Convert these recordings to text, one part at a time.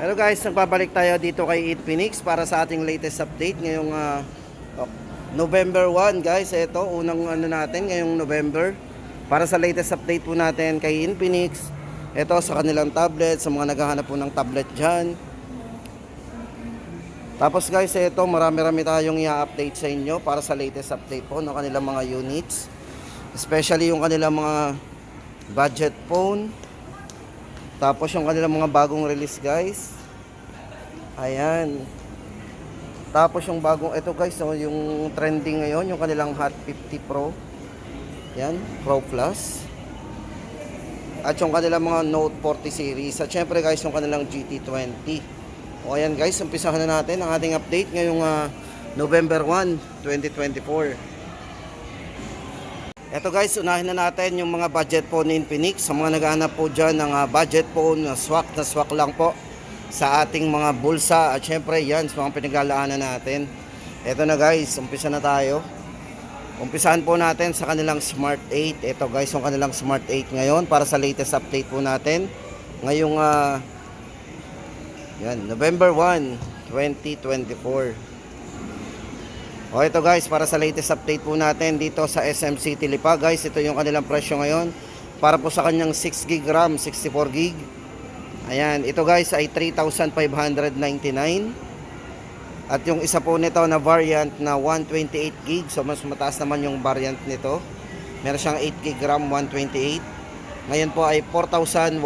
Hello guys, nagbabalik tayo dito kay Infinix para sa ating latest update ngayong November 1 guys. Ito, unang natin ngayong November para sa latest update po natin kay Infinix. Ito sa kanilang tablet, sa mga naghahanap po ng tablet dyan. Tapos guys, ito marami-rami tayong i-update sa inyo para sa latest update po ng kanilang mga units. Especially yung kanilang mga budget phone. Tapos yung kanilang mga bagong release guys. Ayan. Tapos yung bagong, ito guys, so yung trending ngayon, yung kanilang Hot 50 Pro. Yan, Pro Plus. At yung kanilang mga Note 40 series. At syempre guys, yung kanilang GT20. O ayan guys, umpisahan na natin ang ating update ngayong November 1, 2024. Ito guys, unahin na natin yung mga budget phone ni Infinix. Sa mga naghahanap po dyan ng budget phone, swak na swak lang po sa ating mga bulsa. At syempre yan, sa mga pinaglalaanan natin. Ito na guys, umpisa na tayo. Umpisahan po natin sa kanilang Smart 8. Ito guys, yung kanilang Smart 8 ngayon para sa latest update po natin. Ngayong yan, November 1, 2024. O ito guys, para sa latest update po natin dito sa SM City Lipa guys, ito yung kanilang presyo ngayon para po sa kanyang 6GB RAM, 64GB. Ayan, ito guys ay 3,599. At yung isa po nito na variant na 128GB, so mas mataas naman yung variant nito. Meron siyang 8GB RAM, 128. Ngayon po ay 4,199.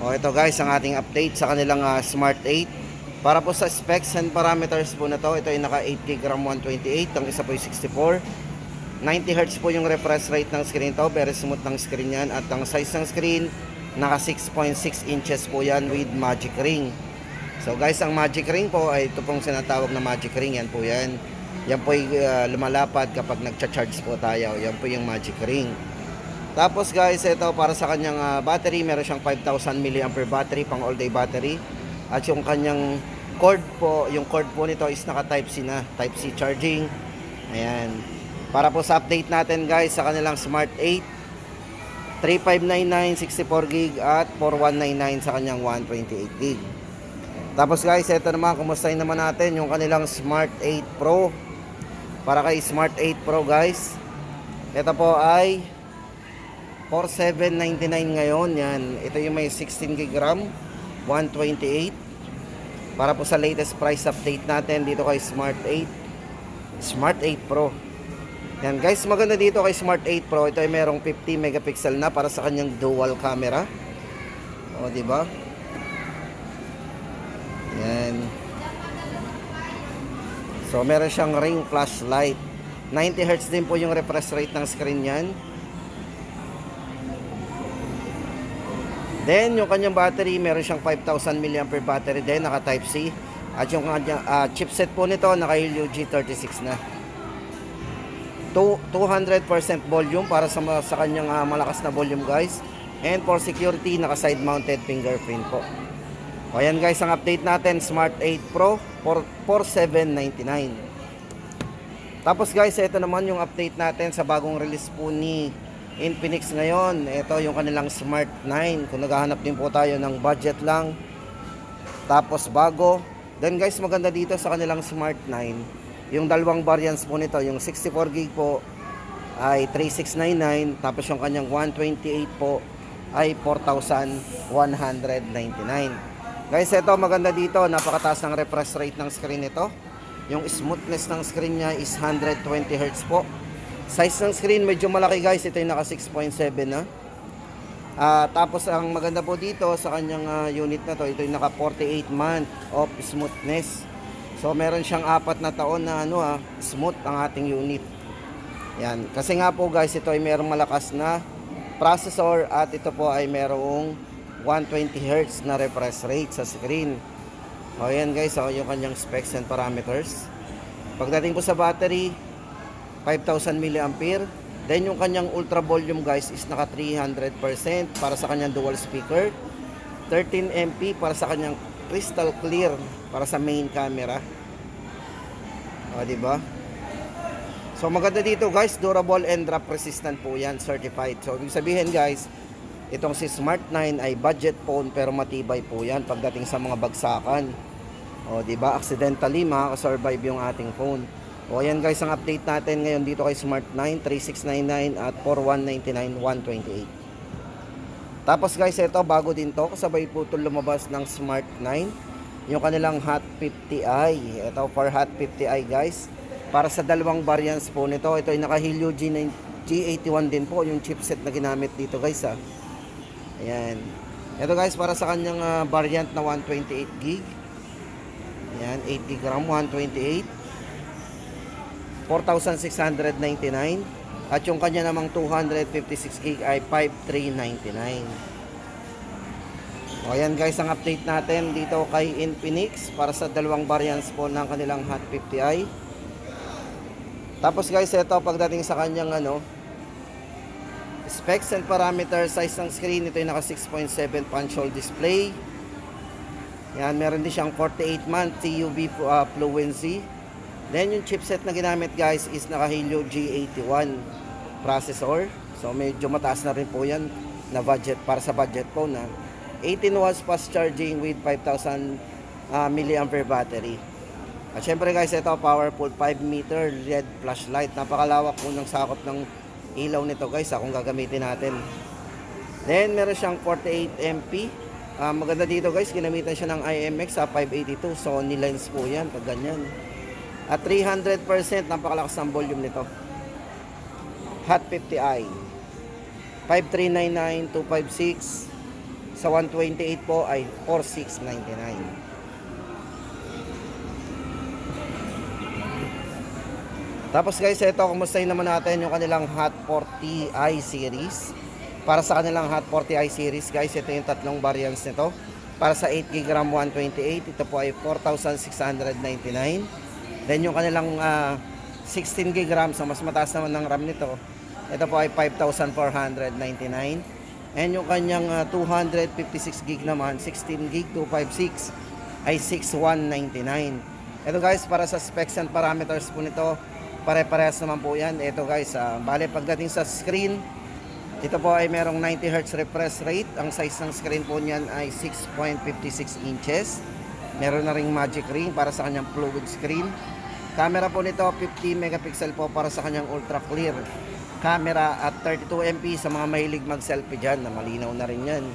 O ito guys, ang ating update sa kanilang Smart 8. Para po sa specs and parameters po na to, ito ay naka 8GB RAM 128, ang isa po ay 64. 90Hz po yung refresh rate ng screen to, very smooth ng screen yan. At ang size ng screen, naka 6.6 inches po yan with Magic Ring. So guys, ang Magic Ring po ay ito pong sinatawag na Magic Ring, yan po yan. Yan po ay lumalapad kapag nagcha-charge po tayo, yan po yung Magic Ring. Tapos guys, ito para sa kanyang battery, meron siyang 5,000 mAh battery, pang all day battery. At yung kanyang cord po, yung cord po nito is naka Type C na, Type C charging. Ayan. Para po sa update natin guys sa kanilang Smart 8, 3,599 64GB at 4,199 sa kanyang 128GB. Tapos guys, ito naman, kumustahin naman natin yung kanilang Smart 8 Pro. Para kay Smart 8 Pro guys, ito po ay 4,799 ngayon. Yan, ito yung may 16GB RAM, 128. Para po sa latest price update natin dito kay Smart 8, Smart 8 Pro. Yan guys, maganda dito kay Smart 8 Pro, ito ay merong 50 megapixel na para sa kanyang dual camera. O di ba? Yan. So meron siyang ring flashlight. 90Hz din po yung refresh rate ng screen niyan. Then, yung kanyang battery, meron siyang 5,000 mAh battery din, naka Type C. At yung kanyang chipset po nito, naka Helio G36 na. 200% volume para sa kanyang malakas na volume guys. And for security, naka side mounted fingerprint po. O yan guys, ang update natin, Smart 8 Pro, 4,799. Tapos guys, ito naman yung update natin sa bagong release po ni Infinix ngayon. Ito yung kanilang Smart 9. Kung naghahanap din po tayo ng budget lang, tapos bago. Then guys, maganda dito sa kanilang Smart 9, yung dalawang variants po nito, yung 64GB po ay 3,699, tapos yung kanyang 128 po ay 4,199. Guys, ito maganda dito, napakataas ng refresh rate ng screen nito. Yung smoothness ng screen niya is 120Hz po. Size ng screen medyo malaki guys, ito yung naka 6.7 na. Tapos ang maganda po dito sa kanyang unit na to, ito yung naka 48 month of smoothness. So meron siyang 4 na taon na smooth ang ating unit. Yan, kasi nga po guys, ito ay merong malakas na processor at ito po ay merong 120Hz na refresh rate sa screen. O yan guys, yung kanyang specs and parameters. Pagdating po sa battery, 5,000 mAh. Then yung kanyang ultra volume guys is naka 300% para sa kanyang dual speaker. 13MP para sa kanyang crystal clear para sa main camera. O di ba? So maganda dito guys, durable and drop resistant po yan, certified. So ibig sabihin guys, Itong si Smart 9 ay budget phone pero matibay po yan pagdating sa mga bagsakan. O, di ba? Accidentally makaka-survive yung ating phone. O, ayan guys, ang update natin ngayon dito kay Smart 9, 3699 at 4199, 128. Tapos guys, ito bago din to, kasabay po ito lumabas ng Smart 9, yung kanilang Hot 50i. Ito for Hot 50i guys. Para sa dalawang variants po nito, ito ay naka Helio G81 din po yung chipset na ginamit dito guys ha. Ayan. Ito guys, para sa kanyang variant na 128GB. Ayan, 8GB RAM, 128. 4,699. At yung kanya namang 256GB ay 5,399. O ayan guys, ang update natin dito kay Infinix para sa dalawang variants po ng kanilang Hot 50i. Tapos guys, ito pagdating sa kanyang specs and parameters, size ng screen, ito yung naka 6.7 punch hole display. Yan, meron din siyang 48-month TUV fluency. Then yung chipset na ginamit guys is naka Helio G81 processor. So medyo mataas na rin po yan na budget para sa budget phone na 18 watts fast charging with 5,000 milliampere battery. At syempre guys, ito powerful 5 meter LED flashlight. Napakalawak po ng sakop ng ilaw nito guys kung gagamitin natin. Then meron siyang 48MP. Maganda dito guys, ginamitan siya ng IMX 582 Sony lens po yan pag ganyan. At 300%, napakalakas ng volume nito. Hot 50i 5399, 256. Sa 128 po ay 4699. Tapos guys, ito, kumustahin naman natin yung kanilang Hot 40i series. Para sa kanilang Hot 40i series guys, ito yung tatlong variants nito. Para sa 8GB RAM 128, ito po ay 4,699. Then yung kanilang 16GB RAM, so mas mataas naman ng RAM nito, ito po ay 5,499. And yung kanyang 256GB naman, 16GB 256 ay 6,199. Ito guys, para sa specs and parameters po nito, pare-parehas naman po yan. Ito guys, bale pagdating sa screen, ito po ay merong 90Hz refresh rate. Ang size ng screen po niyan ay 6.56 inches. Meron na ring magic ring para sa kanyang fluid screen. Camera po nito, 50 megapixel po para sa kanyang ultra clear camera at 32MP sa mga mahilig mag-selfie dyan, na malinaw na rin yan.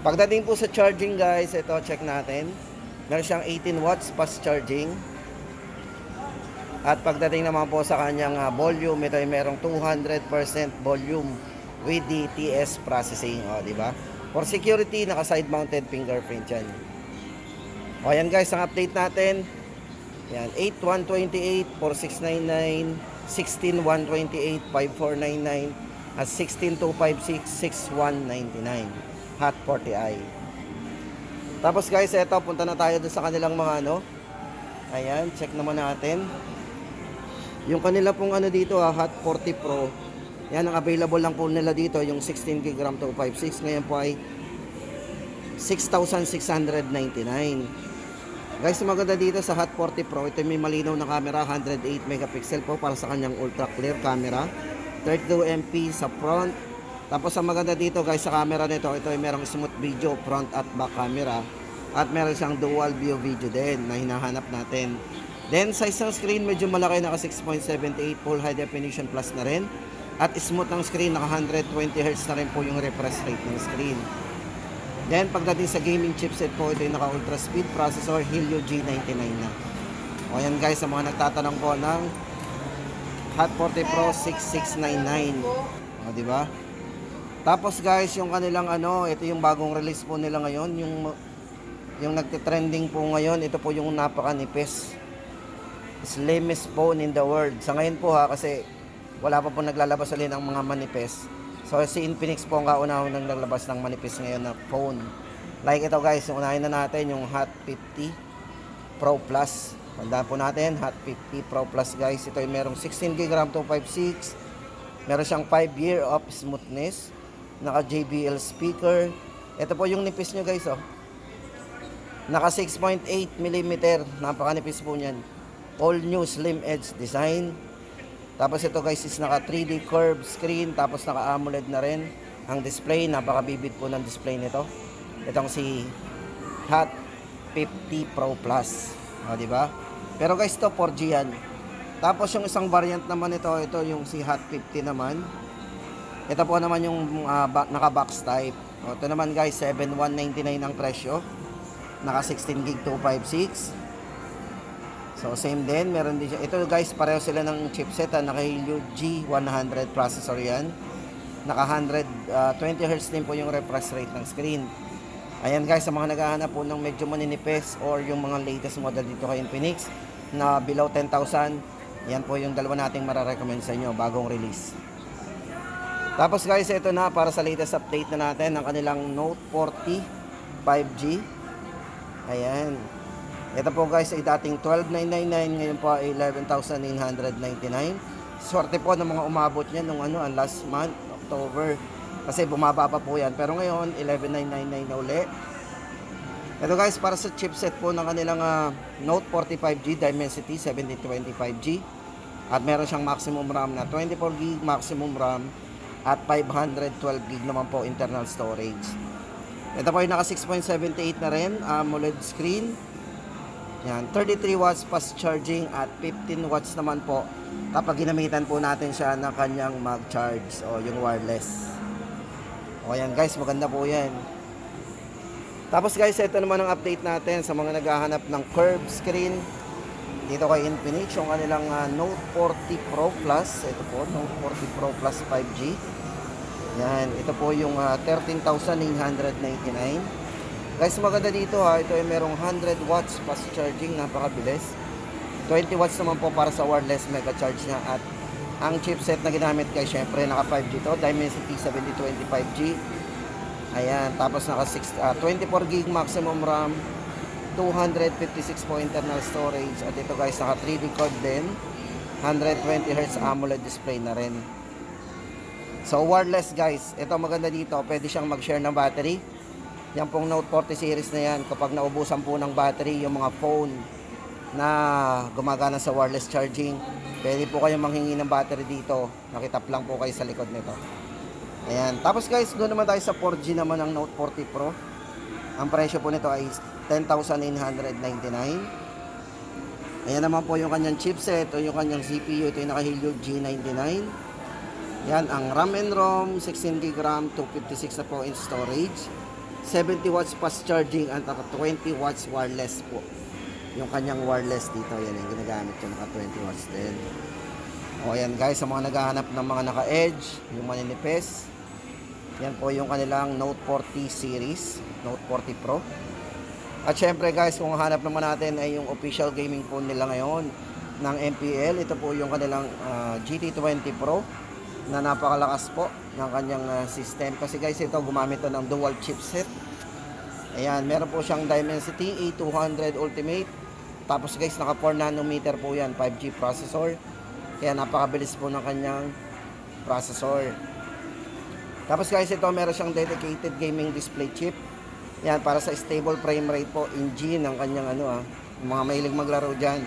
Pagdating po sa charging guys, ito check natin. Meron siyang 18 watts fast charging. At pagdating naman po sa kanyang volume, ito ay merong 200% volume with DTS processing. O, diba? For security, naka side mounted fingerprint yan. O, yan guys, ang update natin. Yan, 8,128, 4,699, 16,128, 5,499, at 16,256, 6,199. Hot 40i. Tapos guys, eto, punta na tayo dun sa kanilang mga Ayan, check naman natin. Yung kanila pong dito, Hot 40 Pro. Yan, ang available lang po nila dito, yung 16GB RAM 256. Ngayon po ay 6,699. Guys, maganda dito sa Hot 40 Pro, ito may malinaw na camera, 108 megapixel po para sa kanyang ultra clear camera, 32MP sa front. Tapos ang maganda dito guys sa camera nito, ito ay merong smooth video front at back camera, at meron siyang dual view video din na hinahanap natin. Then size ng screen medyo malaki, naka 6.78 full high definition plus na rin, at smooth ng screen, naka 120Hz na rin po yung refresh rate ng screen. Then pagdating sa gaming chipset po, ito yung naka ultra speed processor Helio G99 na. O yan guys, sa mga nagtatanong po ng Hot 40 Pro 6699. O diba? Tapos guys, yung kanilang ito yung bagong release po nila ngayon, yung nagte-trending po ngayon, ito po yung napakanipis, slimmest phone in the world. Sa ngayon po kasi wala pa po naglalabas ulit ng mga manipis. So si Infinix po ang kauna-unang naglabas ng manipis ngayon na phone. Like ito guys, unahin na natin yung Hot 50 Pro Plus. Tandaan po natin, Hot 50 Pro Plus guys. Ito ay merong 16GB RAM 256. Meron siyang 5-year of smoothness. Naka JBL speaker. Ito po yung nipis nyo guys Naka 6.8mm. Napakanipis po niyan. All new slim edge design. Tapos ito guys is naka 3D curved screen, tapos naka AMOLED na rin. ang display, napakabibig po ng display nito. Itong si Hot 50 Pro Plus. O, di ba? Pero guys, to 4G yan. Tapos yung isang variant naman ito yung si Hot 50 naman. Ito po naman yung naka-box type. O, ito naman guys, 7,199 ang presyo. Naka 16 gig 256. So same din, meron din siya. Ito guys, pareho sila ng chipset, naka Helio G100 processor yan. Naka 120 Hz din po yung refresh rate ng screen. Ayan guys, sa mga naghahanap po ng medyo maninipis or yung mga latest model dito kay Infinix na below 10,000, yan po yung dalawa nating mararecommend sa inyo, bagong release. Tapos guys, ito na para sa latest update na natin ng kanilang Note 40 5G. Ayan. Ito po guys ay dating 12,999, ngayon po ay 11,999. Swerte po ng mga umabot niyan nung ang last month, October. Kasi bumaba pa po yan. Pero ngayon, 11,999 na uli. Ito guys, para sa chipset po ng kanilang Note 40 5G Dimensity 7025G. At meron siyang maximum RAM na 24GB maximum RAM at 512GB naman po internal storage. Ito po ay naka 6.78 na rin, AMOLED screen. Yan, 33 watts fast charging at 15 watts naman po kapag ginamitan po natin siya ng kanyang mag-charge o yung wireless. O yan guys, maganda po yan. Tapos guys, ito naman ang update natin sa mga naghahanap ng curved screen dito kay Infinix, yung kanilang Note 40 Pro Plus. Ito po, Note 40 Pro Plus 5G. Yan, ito po yung 13,999. Guys, maganda dito ito ay merong 100 watts fast charging, napakabilis. 20 watts naman po para sa wireless mega charge niya. At ang chipset na ginamit guys, syempre naka 5G to, Dimensity 7025G. Ayan, tapos naka 24GB maximum RAM, 256 po internal storage. At ito guys, naka 3D code din, 120Hz AMOLED display na rin. So wireless guys, ito maganda dito, pwede siyang mag-share ng battery. Yan pong Note 40 series na yan, kapag naubusan po ng battery yung mga phone na gumagana sa wireless charging, pwede po kayong manghingi ng battery dito. Nakitap lang po kayo sa likod nito. Ayan. Tapos guys, doon naman tayo sa 4G naman ng Note 40 Pro. Ang presyo po nito ay 10,999. Ayan naman po yung kanyang chipset o yung kanyang CPU. Ito yung naka Helio G99. Yan, ang RAM and ROM, 16GB RAM, 256 na po in storage. 70 watts fast charging at 20 watts wireless po. Yung kanyang wireless dito, yan yung ginagamit ko, naka 20 watts din. O yan guys, sa mga naghahanap ng mga naka-edge, yung maninipis, yan po yung kanilang Note 40 series, Note 40 Pro. At syempre guys, kung hanap naman natin ay yung official gaming phone nila ngayon ng MPL, ito po yung kanilang GT20 Pro na napakalakas po ng kanyang system. Kasi guys, ito gumamit to ng dual chipset. Ayan, meron po siyang Dimensity A200 Ultimate. Tapos guys, naka 4 nanometer po yan, 5G processor. Kaya napakabilis po ng kanyang processor. Tapos guys, ito meron siyang dedicated gaming display chip. Yan, para sa stable frame rate po, engine ng kanyang mga mahilig maglaro dyan.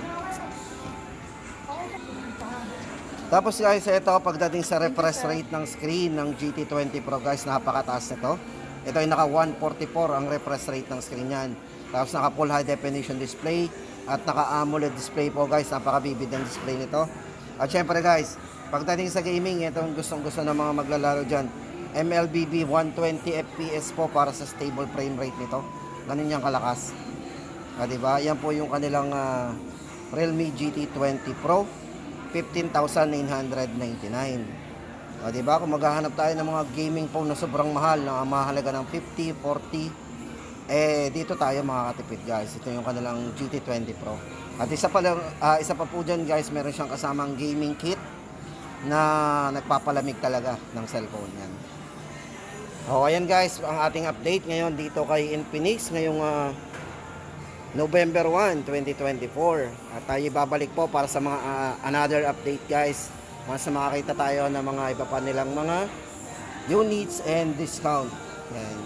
Tapos guys, ito pagdating sa refresh rate ng screen ng GT20 Pro guys, napakataas nito. Ito ay naka 144 ang refresh rate ng screen yan. Tapos naka full high definition display at naka AMOLED display po guys, napakabibid ang display nito. At syempre guys, pagdating sa gaming, ito ang gustong-gusto ng mga maglalaro dyan. MLBB 120 FPS po para sa stable frame rate nito. Ganun yung kalakas. Diba? Yan po yung kanilang Realme GT20 Pro. 15,999. O diba, kung maghahanap tayo ng mga gaming phone na sobrang mahal, na mahalaga ng 50, 40, dito tayo makakatipid guys. Ito yung kanilang GT20 Pro. At isa pa po dyan guys, meron siyang kasamang gaming kit na nagpapalamig talaga ng cellphone yan. O ayan guys, ang ating update ngayon dito kay Infinix ngayong November 1, 2024. At tayo babalik po para sa mga another update guys. Mas makakita tayo ng mga iba pa nilang mga units and discount. Yan.